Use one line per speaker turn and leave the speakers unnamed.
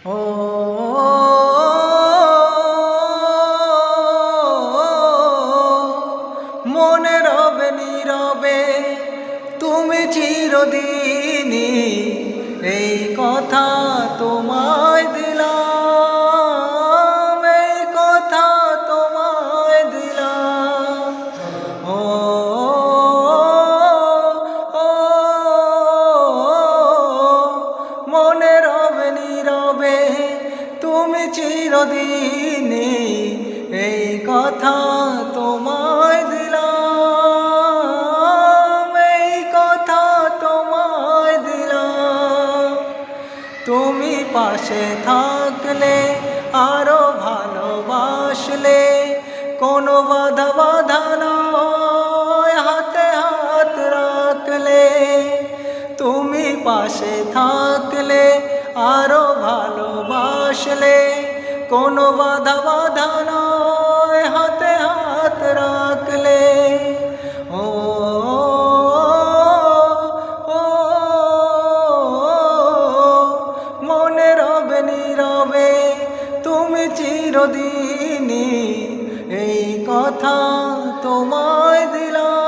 ও মনে রবে নীরবে তুমি চিরদিনই, এই কথা তোমায় দিলাম, এই কথা তোমায় দিলাম। ও ও মনে রবে নীরবে তুমি চিরদিনই, এই কথা তোমায় দিলাম, এই কথা তোমায় দিলাম। তুমি পাশে থাকলে আরো ভালোবাসলে, কোনো বাধা বাধা নয়, হাতে হাত রাখলে। তুমি পাশে থাকলে আরো ভালোবাসলে, কোনো বাধা বাধা নয়, হাতে হাত রাখলে। ও ও মনে রবে নীরবে তুমি চিরদিনই, এই কথা তোমায় দিলাম।